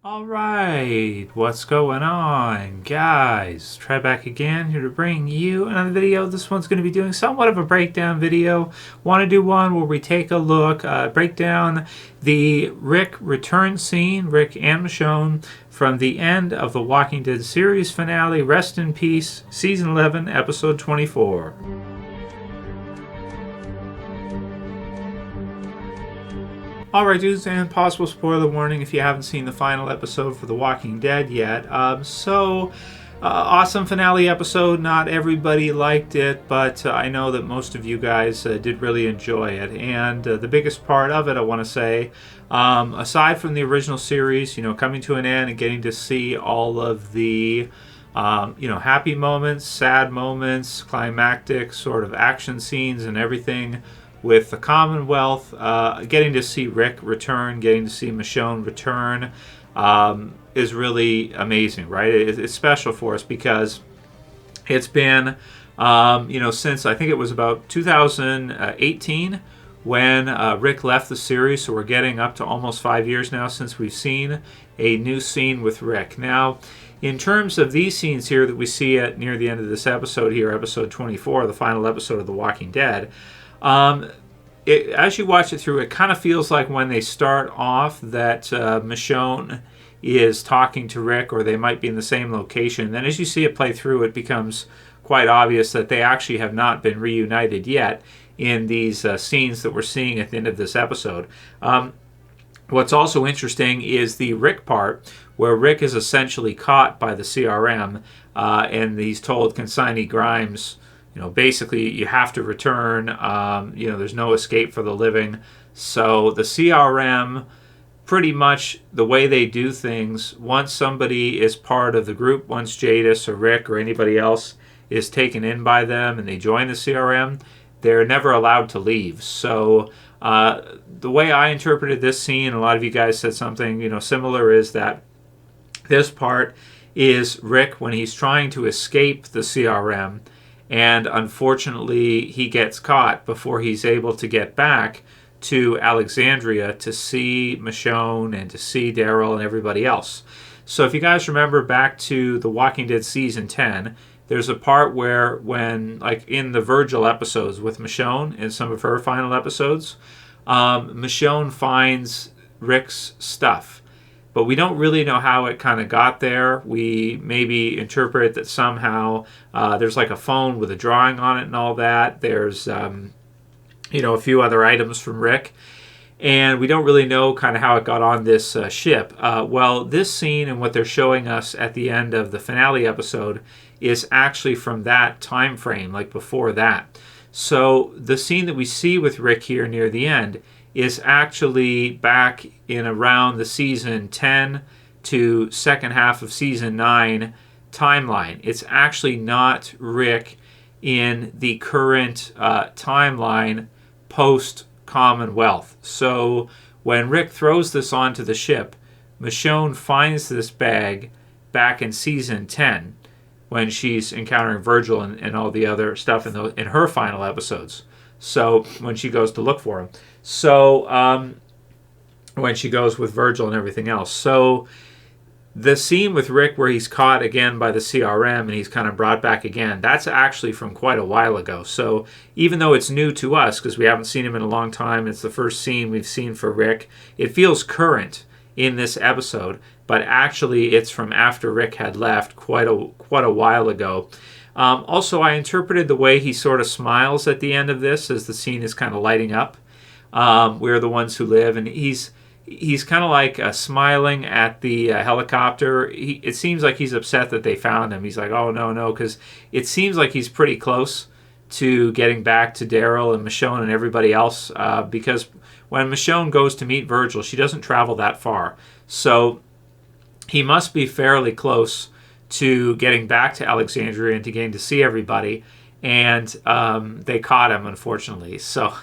Alright, what's going on, guys? Trev back again, here to bring you another video. This one's going to be doing somewhat of a breakdown video. Want to do one where we take a look, break down the Rick return scene, Rick and Michonne, from the end of the Walking Dead series finale, Rest in Peace, Season 11, Episode 24. Alright dudes, and possible spoiler warning if you haven't seen the final episode for The Walking Dead yet. Awesome finale episode. Not everybody liked it, but I know that most of you guys did really enjoy it. And the biggest part of it, I want to say, aside from the original series, coming to an end and getting to see all of the happy moments, sad moments, climactic sort of action scenes and everything with the Commonwealth, getting to see Rick return, getting to see Michonne return, is really amazing, right? It's special for us because it's been, since I think it was about 2018 when Rick left the series, so we're getting up to almost 5 years now since we've seen a new scene with Rick. Now, in terms of these scenes here that we see at near the end of this episode here, episode 24, the final episode of The Walking Dead, as you watch it through, it kind of feels like when they start off that Michonne is talking to Rick, or they might be in the same location. Then as you see it play through, it becomes quite obvious that they actually have not been reunited yet in these scenes that we're seeing at the end of this episode. What's also interesting is the Rick part, where Rick is essentially caught by the CRM, and he's told Consignee Grimes, basically you have to return, there's no escape for the living. So the CRM, pretty much the way they do things, once somebody is part of the group, once Jadis or Rick or anybody else is taken in by them and they join the CRM, they're never allowed to leave. So the way I interpreted this scene, a lot of you guys said something similar, is that this part is Rick when he's trying to escape the CRM, and unfortunately he gets caught before he's able to get back to Alexandria to see Michonne and to see Daryl and everybody else. So if you guys remember back to The Walking Dead Season 10, there's a part where when, like in the Virgil episodes with Michonne, in some of her final episodes, Michonne finds Rick's stuff. But we don't really know how it kind of got there. We maybe interpret that somehow there's like a phone with a drawing on it and all that. There's, a few other items from Rick. And we don't really know kind of how it got on this ship. Well, this scene and what they're showing us at the end of the finale episode is actually from that time frame, like before that. So the scene that we see with Rick here near the end is actually back in around the season 10 to second half of season 9 timeline. It's actually not Rick in the current timeline post Commonwealth. So when Rick throws this onto the ship, Michonne finds this bag back in season 10 when she's encountering Virgil and all the other stuff in her final episodes. So when she goes to look for him. So when she goes with Virgil and everything else. So the scene with Rick where he's caught again by the CRM and he's kind of brought back again, that's actually from quite a while ago. So even though it's new to us because we haven't seen him in a long time, it's the first scene we've seen for Rick, it feels current in this episode, but actually it's from after Rick had left quite a while ago. Also, I interpreted the way he sort of smiles at the end of this as the scene is kind of lighting up. We're the ones who live, and he's kind of like smiling at the helicopter. It seems like he's upset that they found him. He's like, oh, no, because it seems like he's pretty close to getting back to Daryl and Michonne and everybody else, because when Michonne goes to meet Virgil, she doesn't travel that far. So he must be fairly close to getting back to Alexandria and to getting to see everybody, and they caught him, unfortunately. So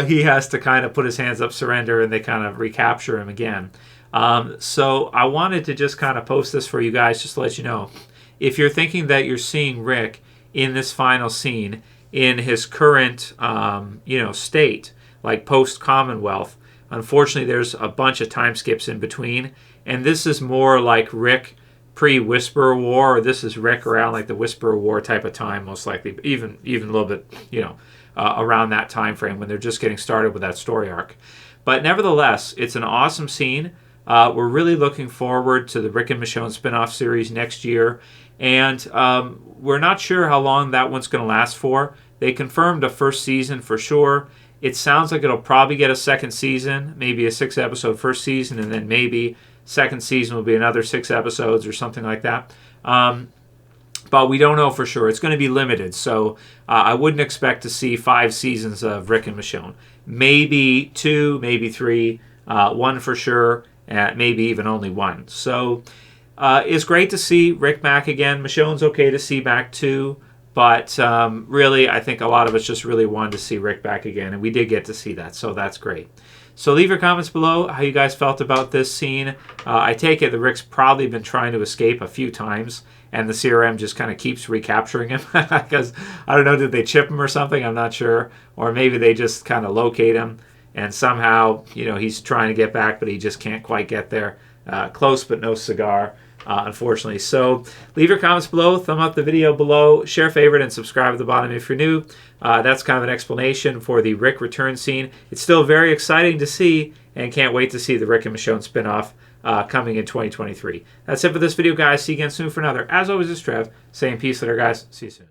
he has to kind of put his hands up, surrender, and they kind of recapture him again. So I wanted to just kind of post this for you guys, just to let you know. If you're thinking that you're seeing Rick in this final scene in his current, state, like post-Commonwealth, Unfortunately, there's a bunch of time skips in between, and this is more like Rick pre-Whisperer War, or this is Rick around like the Whisperer War type of time, most likely, even a little bit, around that time frame when they're just getting started with that story arc. But nevertheless, it's an awesome scene. We're really looking forward to the Rick and Michonne spin-off series next year, and we're not sure how long that one's going to last for. They confirmed a first season for sure. It sounds like it'll probably get a second season, maybe a 6-episode first season, and then maybe second season will be another 6 episodes or something like that. But we don't know for sure. It's going to be limited, so I wouldn't expect to see 5 seasons of Rick and Michonne. Maybe 2, maybe 3, 1 for sure, maybe even only 1. So it's great to see Rick back again. Michonne's okay to see back too. But really, I think a lot of us just really wanted to see Rick back again, and we did get to see that, so that's great. So leave your comments below how you guys felt about this scene. I take it that Rick's probably been trying to escape a few times, and the CRM just kind of keeps recapturing him. Because, I don't know, did they chip him or something? I'm not sure. Or maybe they just kind of locate him, and somehow, he's trying to get back, but he just can't quite get there. Close, but no cigar. Unfortunately. So leave your comments below, thumb up the video below, share, favorite, and subscribe at the bottom if you're new. That's kind of an explanation for the Rick return scene. It's still very exciting to see, and can't wait to see the Rick and Michonne spinoff coming in 2023. That's it for this video, guys. See you again soon for another. As always, it's Trev saying peace later, guys. See you soon.